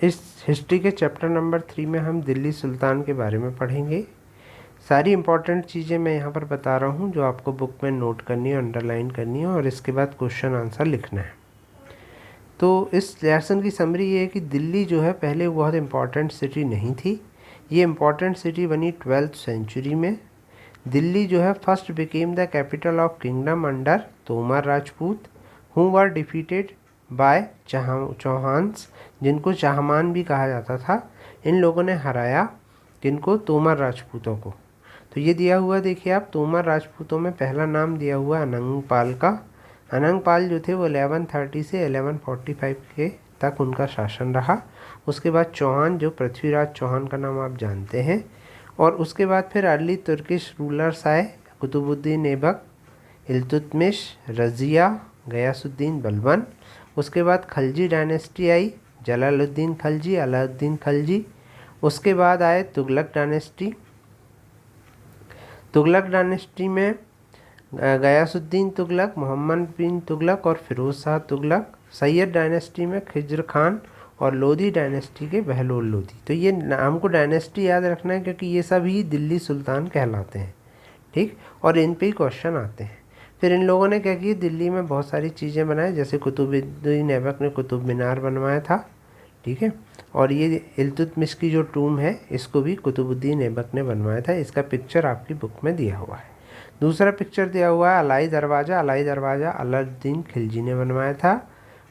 इस हिस्ट्री के chapter number 3 में हम दिल्ली सुल्तान के बारे में पढ़ेंगे। सारी इंपॉर्टेंट चीज़ें मैं यहाँ पर बता रहा हूँ जो आपको बुक में नोट करनी है, अंडरलाइन करनी है और इसके बाद क्वेश्चन आंसर लिखना है। तो इस लेसन की समरी ये है कि दिल्ली जो है पहले बहुत इम्पॉर्टेंट सिटी नहीं थी। ये इम्पॉर्टेंट सिटी बनी 12th सेंचुरी में। दिल्ली जो है first became the capital of kingdom under Tomar Rajput who were defeated by Chauhans, जिनको चाहमान भी कहा जाता था। इन लोगों ने हराया किनको? तोमर राजपूतों को। तो ये दिया हुआ देखिए आप, तोमर राजपूतों में पहला नाम दिया हुआ अनंगपाल का। अनंगपाल जो थे वो 1130 से 1145 के तक उनका शासन रहा। उसके बाद चौहान, जो पृथ्वीराज चौहान का नाम आप जानते हैं, और उसके बाद फिर अर्ली तुर्किश रूलर्स आए, कुतुबुद्दीन ऐबक, इल्तुतमिश, रज़िया, गयासुद्दीन बलबन। उसके बाद खलजी डायनेस्टी आई, जलालुद्दीन खलजी, अलाउद्दीन खलजी। उसके बाद आए तुगलक डायनेस्टी। तुगलक डायनेस्टी में गयासुद्दीन तुगलक, मोहम्मद बिन तुगलक और फिरोज शाह तुगलक। सैयद डायनेस्टी में खिज्र खान और लोधी डायनेस्टी के बहलोल लोधी। तो ये हमको डायनेस्टी याद रखना है क्योंकि ये सब ही दिल्ली सुल्तान कहलाते हैं, ठीक। और इन पे ही क्वेश्चन आते हैं। फिर इन लोगों ने क्या किया, दिल्ली में बहुत सारी चीज़ें बनाई, जैसे कुतुबुद्दीन ऐबक ने कुतुब मीनार बनवाया था, ठीक है। और ये इल्तुतमिश की जो टूम है इसको भी कुतुबुद्दीन ऐबक ने बनवाया था। इसका पिक्चर आपकी बुक में दिया हुआ है। दूसरा पिक्चर दिया हुआ है अलाई दरवाज़ा। अलाई दरवाज़ा अलाउद्दीन खिलजी ने बनवाया था।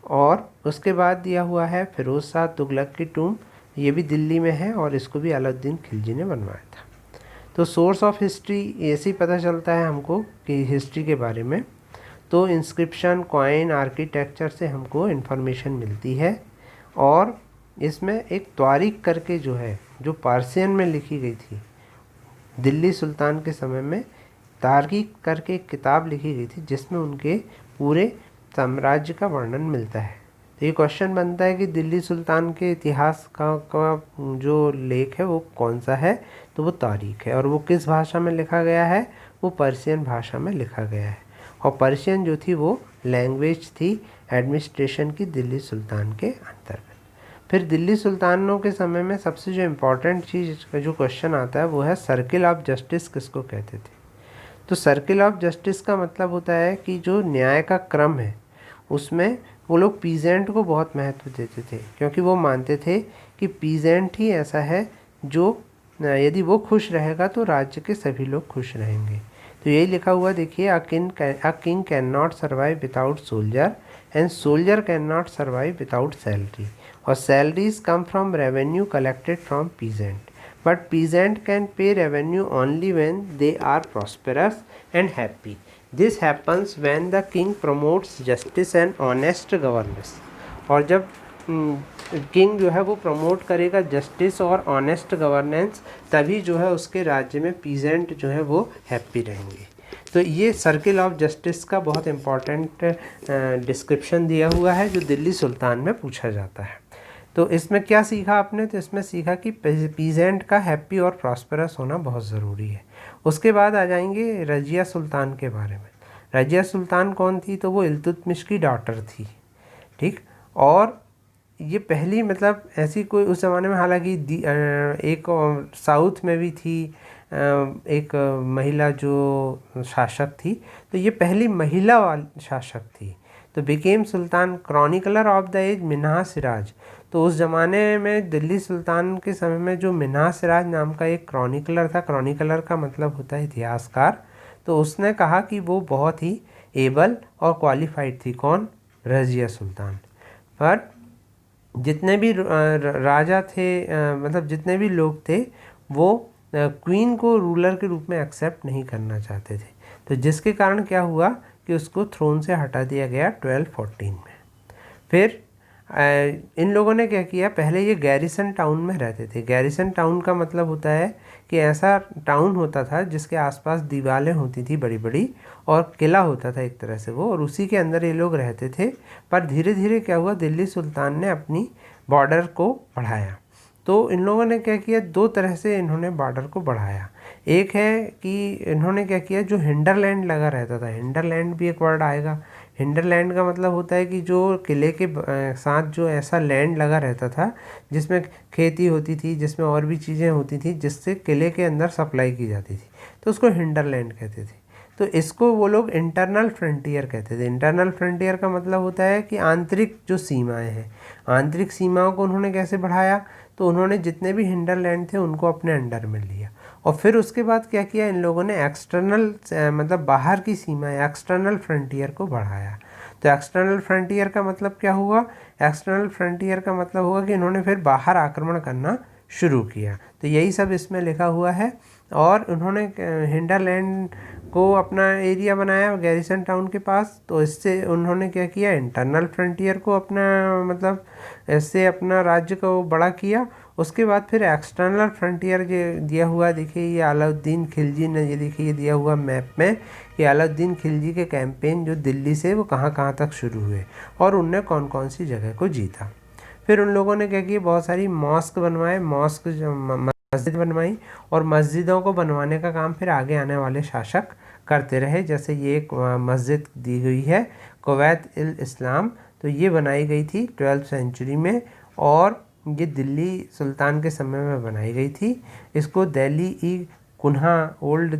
और उसके बाद दिया हुआ है फिरोज शाह तुगलक की टूम, ये भी दिल्ली में है और इसको भी अलाउद्दीन खिलजी ने बनवाया था। तो सोर्स ऑफ हिस्ट्री ऐसे ही पता चलता है हमको कि हिस्ट्री के बारे में, तो इंस्क्रिप्शन, कॉइन, आर्किटेक्चर से हमको इन्फॉर्मेशन मिलती है। और इसमें एक तारीख करके जो है, जो पार्सियन में लिखी गई थी दिल्ली सुल्तान के समय में, तारीख करके एक किताब लिखी गई थी जिसमें उनके पूरे साम्राज्य का वर्णन मिलता है। तो ये क्वेश्चन बनता है कि दिल्ली सुल्तान के इतिहास का जो लेख है वो कौन सा है, तो वो तारीख है। और वो किस भाषा में लिखा गया है, वो पर्शियन भाषा में लिखा गया है। और पर्शियन जो थी वो लैंग्वेज थी एडमिनिस्ट्रेशन की दिल्ली सुल्तान के अंतर्गत। फिर दिल्ली सुल्तानों के समय में सबसे जो इम्पोर्टेंट चीज़ का जो क्वेश्चन आता है वो है सर्किल ऑफ जस्टिस किसको कहते थे। तो सर्किल ऑफ जस्टिस का मतलब होता है कि जो न्याय का क्रम है उसमें वो लोग पीजेंट को बहुत महत्व देते थे, क्योंकि वो मानते थे कि पीजेंट ही ऐसा है जो यदि वो खुश रहेगा तो राज्य के सभी लोग खुश रहेंगे। तो यही लिखा हुआ देखिए, a king can not survive without soldier and soldier can not survive without salary, और salaries come from revenue collected from peasant, but peasant can pay revenue only when they are prosperous and happy. This happens when the king promotes justice and honest governance. और जब king जो है वो promote करेगा justice और honest governance, तभी जो है उसके राज्य में पीजेंट जो है वो हैप्पी रहेंगे। तो ये सर्किल ऑफ जस्टिस का बहुत इम्पॉर्टेंट डिस्क्रिप्शन दिया हुआ है जो दिल्ली सुल्तान में पूछा जाता है। तो इसमें क्या सीखा आपने, तो इसमें सीखा कि पीजेंट का हैप्पी और प्रॉस्पेरस होना बहुत ज़रूरी है। उसके बाद आ जाएंगे रजिया सुल्तान के बारे में। रजिया सुल्तान कौन थी, तो वो इल्तुतमिश की डॉटर थी, ठीक। और ये पहली मतलब ऐसी कोई उस ज़माने में, हालांकि एक साउथ में भी थी एक महिला जो शासक थी, तो ये पहली महिला वाली शासक थी। तो became sultan chronicler of the age Minhaj Siraj. तो उस ज़माने में दिल्ली सुल्तान के समय में जो मिन्हा सिराज नाम का एक क्रॉनिकलर था, क्रॉनिकलर का मतलब होता है इतिहासकार, तो उसने कहा कि वो बहुत ही एबल और क्वालिफाइड थी। कौन? रजिया सुल्तान। पर जितने भी राजा थे, मतलब जितने भी लोग थे, वो क्वीन को रूलर के रूप में एक्सेप्ट नहीं करना चाहते थे। तो जिसके कारण क्या हुआ कि उसको थ्रोन से हटा दिया गया 1214 में। फिर इन लोगों ने क्या किया, पहले ये गैरिसन टाउन में रहते थे। गैरिसन टाउन का मतलब होता है कि ऐसा टाउन होता था जिसके आसपास दीवारें होती थी बड़ी बड़ी, और किला होता था एक तरह से वो, और उसी के अंदर ये लोग रहते थे। पर धीरे धीरे क्या हुआ, दिल्ली सुल्तान ने अपनी बॉर्डर को बढ़ाया। तो इन लोगों ने क्या किया, दो तरह से इन्होंने बॉर्डर को बढ़ाया। एक है कि इन्होंने क्या किया, जो हिंडरलैंड लगा रहता था, हिंडरलैंड भी एक वर्ड आएगा, हिंडरलैंड का मतलब होता है कि जो किले के साथ जो ऐसा लैंड लगा रहता था जिसमें खेती होती थी, जिसमें और भी चीज़ें होती थी, जिससे किले के अंदर सप्लाई की जाती थी, तो उसको हिंडरलैंड कहते थे। तो इसको वो लोग इंटरनल फ्रंटियर कहते थे। इंटरनल फ्रंटियर का मतलब होता है कि आंतरिक जो सीमाएं हैं, आंतरिक सीमाओं को उन्होंने कैसे बढ़ाया, तो उन्होंने जितने भी हिंडरलैंड थे उनको अपने अंडर में लिया। और फिर उसके बाद क्या किया, इन लोगों ने एक्सटर्नल मतलब बाहर की सीमाएं, एक्सटर्नल फ्रंटियर को बढ़ाया। तो एक्सटर्नल फ्रंटियर का मतलब क्या हुआ, एक्सटर्नल फ्रंटियर का मतलब हुआ कि इन्होंने फिर बाहर आक्रमण करना शुरू किया। तो यही सब इसमें लिखा हुआ है। और उन्होंने हिंडरलैंड को अपना एरिया बनाया गैरिसन टाउन के पास। तो इससे उन्होंने क्या किया, इंटरनल फ्रंटियर को अपना मतलब इससे अपना राज्य को बड़ा किया। उसके बाद फिर एक्सटर्नल फ्रंटियर ये दिया हुआ, देखिए ये अलाउद्दीन खिलजी ने, ये देखिए ये दिया हुआ मैप में कि अलाउद्दीन खिलजी के कैंपेन जो दिल्ली से वो कहाँ कहाँ तक शुरू हुए और उनने कौन कौन सी जगह को जीता। फिर उन लोगों ने क्या किया, बहुत सारी मॉस्क बनवाए, मॉस्क मस्जिद बनवाई, और मस्जिदों को बनवाने का काम फिर आगे आने वाले शासक करते रहे। जैसे ये एक मस्जिद दी गई है कुवैत इल इस्लाम, तो ये बनाई गई थी 12वीं सेंचुरी में और ये दिल्ली सुल्तान के समय में बनाई गई थी। इसको दिल्ली ई कुन्हा ओल्ड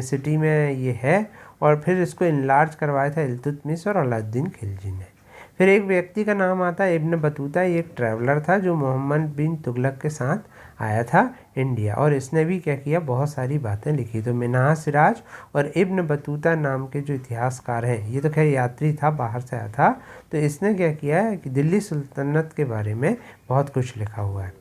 सिटी में ये है। और फिर इसको इनलार्ज करवाया था इल्तुतमिश और अलाउद्दीन खिलजी ने। फिर एक व्यक्ति का नाम आता है इब्न बतूता, ये एक ट्रैवलर था जो मोहम्मद बिन तुगलक के साथ आया था इंडिया, और इसने भी क्या किया, बहुत सारी बातें लिखी। तो मिन्हाज सिराज और इब्न बतूता नाम के जो इतिहासकार हैं, ये तो खैर यात्री था, बाहर से आया था, तो इसने क्या किया है कि दिल्ली सुल्तनत के बारे में बहुत कुछ लिखा हुआ है।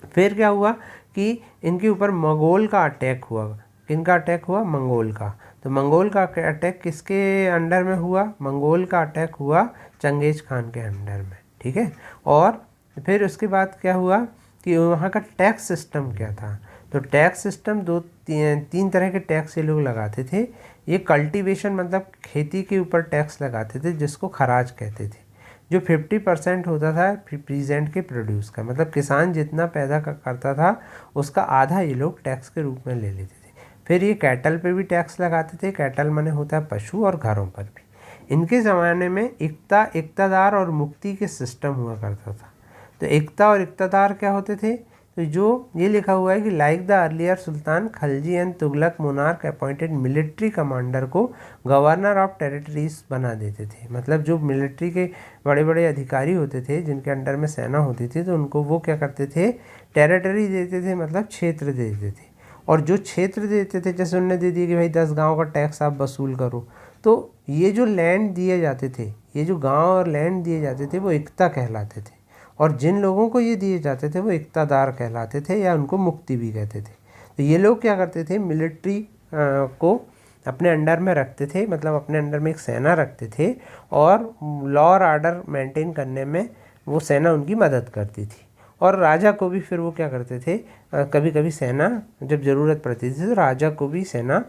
फिर क्या हुआ कि इनके ऊपर मंगोल का अटैक हुआ। किनका अटैक हुआ, मंगोल का। तो मंगोल का अटैक किसके अंडर में हुआ, मंगोल का अटैक हुआ चंगेज खान के अंडर में, ठीक है। और फिर उसके बाद क्या हुआ कि वहाँ का टैक्स सिस्टम क्या था, तो टैक्स सिस्टम तीन तरह के टैक्स ये लोग लगाते थे। ये कल्टीवेशन मतलब खेती के ऊपर टैक्स लगाते थे जिसको खराज कहते थे, जो 50% होता था प्रेजेंट के प्रोड्यूस का, मतलब किसान जितना पैदा करता था उसका आधा ये लोग टैक्स के रूप में ले लेते थे। फिर ये कैटल पे भी टैक्स लगाते थे, कैटल माने होता है पशु, और घरों पर भी। इनके ज़माने में इक़्तादार और मुक्ति के सिस्टम हुआ करता था। तो एकता और इक़्तादार क्या होते थे, तो जो ये लिखा हुआ है कि like the earlier Sultan Khalji and Tughlaq monarch appointed military commander को गवर्नर ऑफ टेरिटरीज बना देते थे। मतलब जो मिलिट्री के बड़े बड़े अधिकारी होते थे जिनके अंडर में सेना होती थी, तो उनको वो क्या करते थे, टेरिटरी देते थे, मतलब क्षेत्र देते थे। और जो क्षेत्र देते थे, जैसे उन्होंने दे दिया कि भाई 10 गाँव का टैक्स आप वसूल करो, तो ये जो लैंड दिए जाते थे, ये जो गाँव और लैंड दिए जाते थे, वो इक़्ता कहलाते थे। और जिन लोगों को ये दिए जाते थे वो इक़्तादार कहलाते थे, या उनको मुक्ति भी कहते थे। तो ये लोग क्या करते थे, मिलिट्री को अपने अंडर में रखते थे, मतलब अपने अंडर में एक सेना रखते थे, और लॉ और आर्डर मेंटेन करने में वो सेना उनकी मदद करती थी। और राजा को भी फिर वो क्या करते थे, कभी कभी सेना जब ज़रूरत पड़ती थी तो राजा को भी सेना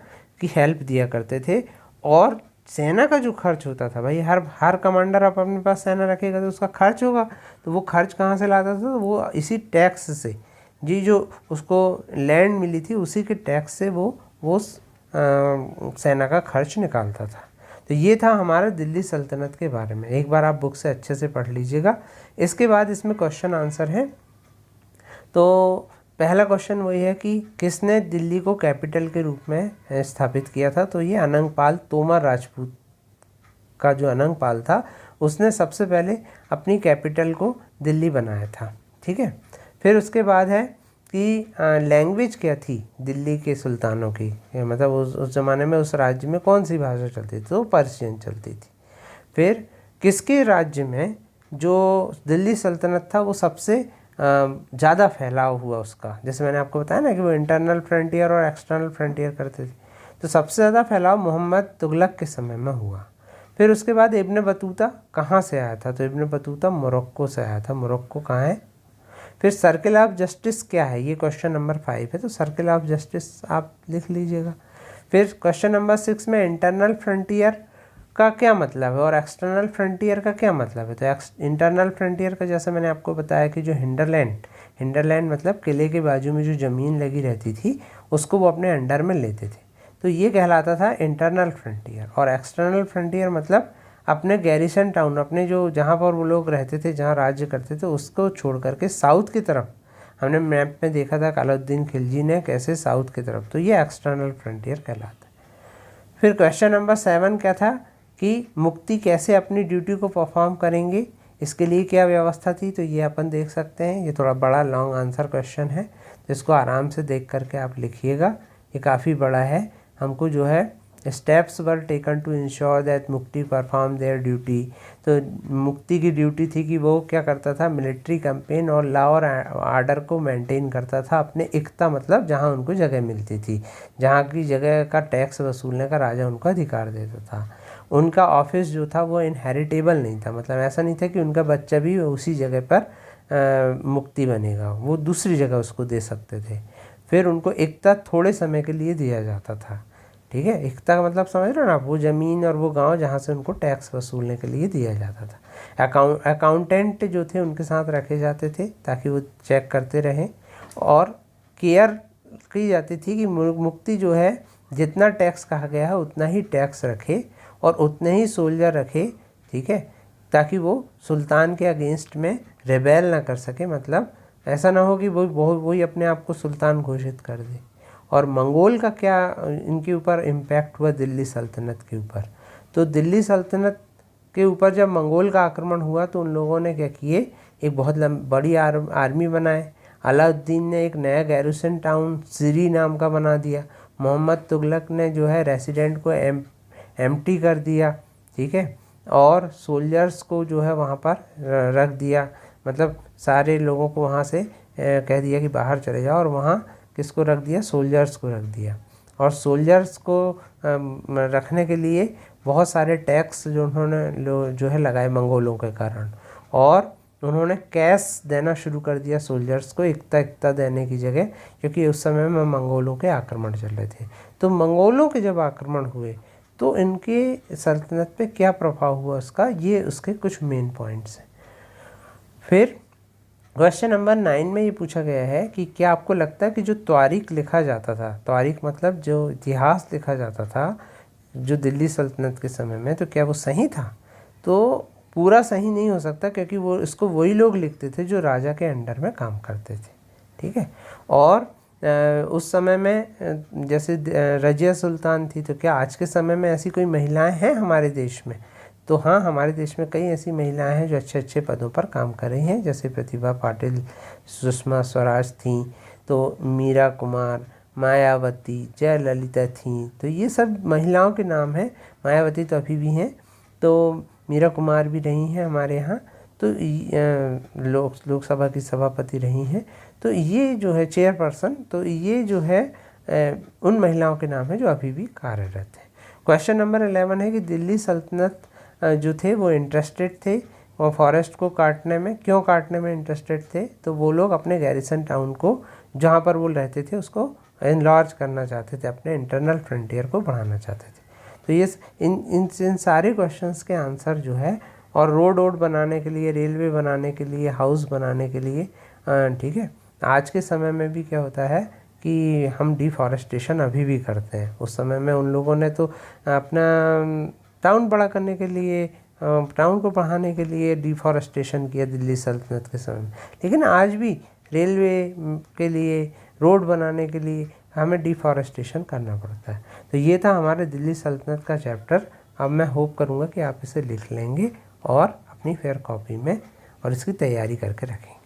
की हेल्प दिया करते थे। और सेना का जो खर्च होता था, भाई हर कमांडर आप अपने पास सेना रखेगा तो उसका खर्च होगा, तो वो खर्च कहाँ से लाता था, तो वो इसी टैक्स से, जी जो उसको लैंड मिली थी उसी के टैक्स से वो सेना का खर्च निकालता था। तो ये था हमारा दिल्ली सल्तनत के बारे में। एक बार आप बुक से अच्छे से पढ़ लीजिएगा। इसके बाद इसमें क्वेश्चन आंसर है। तो पहला क्वेश्चन वही है कि किसने दिल्ली को कैपिटल के रूप में स्थापित किया था, तो ये अनंगपाल तोमर राजपूत का जो अनंगपाल था उसने सबसे पहले अपनी कैपिटल को दिल्ली बनाया था, ठीक है। फिर उसके बाद है कि लैंग्वेज क्या थी दिल्ली के सुल्तानों की, मतलब उस ज़माने में उस राज्य में कौन सी भाषा चलती थी, तो पर्शियन चलती थी। फिर किसके राज्य में जो दिल्ली सल्तनत था वो सबसे ज़्यादा फैलाव हुआ उसका, जैसे मैंने आपको बताया ना कि वो इंटरनल फ्रंटियर और एक्सटर्नल फ्रंटियर करते थे, तो सबसे ज़्यादा फैलाव मोहम्मद तुगलक के समय में हुआ। फिर उसके बाद इब्न बतूता कहाँ से आया था, तो इब्न बतूता मोरक्को से आया था। मोरक्को कहाँ है। फिर सर्किल ऑफ जस्टिस क्या है, ये क्वेश्चन नंबर 5 है, तो सर्किल ऑफ जस्टिस आप लिख लीजिएगा। फिर क्वेश्चन नंबर 6 में इंटरनल फ्रंटियर का क्या मतलब है और एक्सटर्नल फ्रंटियर का क्या मतलब है। तो इंटरनल फ्रंटियर का जैसे मैंने आपको बताया कि जो हिंडरलैंड मतलब किले के बाजू में जो ज़मीन लगी रहती थी उसको वो अपने अंडर में लेते थे, तो ये कहलाता था इंटरनल फ्रंटियर। और एक्सटर्नल फ्रंटियर मतलब अपने गैरिसन टाउन, अपने जो जहाँ पर वो लोग रहते थे, जहाँ राज्य करते थे, उसको छोड़ करके साउथ की तरफ, हमने मैप में देखा था अलाउद्दीन खिलजी ने कैसे साउथ की तरफ, तो ये एक्सटर्नल फ्रंटियर कहलाता है। फिर क्वेश्चन नंबर 7 क्या था कि मुक्ति कैसे अपनी ड्यूटी को परफॉर्म करेंगे, इसके लिए क्या व्यवस्था थी, तो ये अपन देख सकते हैं। ये थोड़ा बड़ा लॉन्ग आंसर क्वेश्चन है, जिसको आराम से देख करके आप लिखिएगा, ये काफ़ी बड़ा है। हमको जो है steps were taken to ensure that Mukti perform their duty, तो मुक्ति की ड्यूटी थी कि वो क्या करता था, मिलिट्री कैंपेन और लॉ और आर्डर को मेंटेन करता था अपने इक्ता, मतलब जहाँ उनको जगह मिलती थी, जहाँ की जगह का टैक्स वसूलने का राजा उनको अधिकार देता था। उनका ऑफिस जो था वो इनहेरिटेबल नहीं था, मतलब ऐसा नहीं था कि उनका बच्चा भी उसी जगह पर मुक्ति बनेगा, वो दूसरी जगह उसको दे सकते थे। फिर उनको इक्ता थोड़े समय के लिए दिया जाता था, ठीक है। इक्ता का मतलब समझ रहे हो ना, वो ज़मीन और वो गांव जहाँ से उनको टैक्स वसूलने के लिए दिया जाता था। अकाउंटेंट जो थे उनके साथ रखे जाते थे ताकि वो चेक करते रहें, और केयर की जाती थी कि मुक्ति जो है जितना टैक्स कहा गया है उतना ही टैक्स रखे और उतने ही सोल्जर रखे, ठीक है, ताकि वो सुल्तान के अगेंस्ट में रेबेल ना कर सके, मतलब ऐसा ना हो कि वही अपने आप को सुल्तान घोषित कर दे। और मंगोल का क्या इनके ऊपर इम्पैक्ट हुआ, दिल्ली सल्तनत के ऊपर, तो दिल्ली सल्तनत के ऊपर जब मंगोल का आक्रमण हुआ तो उन लोगों ने क्या किए, एक बहुत बड़ी आर्मी बनाए। अलाउद्दीन ने एक नया गैरिसन टाउन सिरी नाम का बना दिया। मोहम्मद तुगलक ने जो है रेसिडेंट को एम्प्टी कर दिया, ठीक है, और सोल्जर्स को जो है वहाँ पर रख दिया, मतलब सारे लोगों को वहाँ से कह दिया कि बाहर चले जाओ, और वहाँ किसको रख दिया, सोल्जर्स को रख दिया। और सोल्जर्स को रखने के लिए बहुत सारे टैक्स जो उन्होंने जो है लगाए मंगोलों के कारण, और उन्होंने कैश देना शुरू कर दिया सोल्जर्स को, इक्ता देने की जगह, क्योंकि उस समय में मंगोलों के आक्रमण चल रहे थे। तो मंगोलों के जब आक्रमण हुए तो इनके सल्तनत पे क्या प्रभाव हुआ उसका, ये उसके कुछ मेन पॉइंट्स हैं। फिर क्वेश्चन नंबर 9 में ये पूछा गया है कि क्या आपको लगता है कि जो तारीख लिखा जाता था, तारीख मतलब जो इतिहास लिखा जाता था जो दिल्ली सल्तनत के समय में, तो क्या वो सही था? तो पूरा सही नहीं हो सकता, क्योंकि वो इसको वही लोग लिखते थे जो राजा के अंडर में काम करते थे, ठीक है। और उस समय में जैसे रजिया सुल्तान थी, तो क्या आज के समय में ऐसी कोई महिलाएं हैं हमारे देश में? तो हाँ, हमारे देश में कई ऐसी महिलाएं हैं जो अच्छे अच्छे पदों पर काम कर रही हैं, जैसे प्रतिभा पाटिल, सुषमा स्वराज थीं, तो मीरा कुमार, मायावती, जयललिता थीं, तो ये सब महिलाओं के नाम हैं। मायावती तो अभी भी हैं, तो मीरा कुमार भी रही हैं हमारे यहाँ, तो लोकसभा की सभापति रही हैं। तो ये जो है चेयरपर्सन, तो ये जो है उन महिलाओं के नाम है जो अभी भी कार्यरत हैं। क्वेश्चन नंबर 11 है कि दिल्ली सल्तनत जो थे वो इंटरेस्टेड थे और फॉरेस्ट को काटने में, क्यों काटने में इंटरेस्टेड थे? तो वो लोग अपने गैरिसन टाउन को जहाँ पर वो रहते थे उसको एनलार्ज करना चाहते थे, अपने इंटरनल फ्रंटियर को बढ़ाना चाहते थे। तो ये इन सारे क्वेश्चंस के आंसर जो है, और रोड बनाने के लिए, रेलवे बनाने के लिए, हाउस बनाने के लिए, ठीक है, आज के समय में भी क्या होता है कि हम डिफॉरेस्टेशन अभी भी करते हैं। उस समय में उन लोगों ने तो अपना टाउन बड़ा करने के लिए, टाउन को बढ़ाने के लिए डिफॉरेस्टेशन किया दिल्ली सल्तनत के समय में, लेकिन आज भी रेलवे के लिए, रोड बनाने के लिए हमें डिफॉरेस्टेशन करना पड़ता है। तो ये था हमारे दिल्ली सल्तनत का चैप्टर। अब मैं होप करूँगा कि आप इसे लिख लेंगे और अपनी फेयर कॉपी में और इसकी तैयारी करके रखेंगे।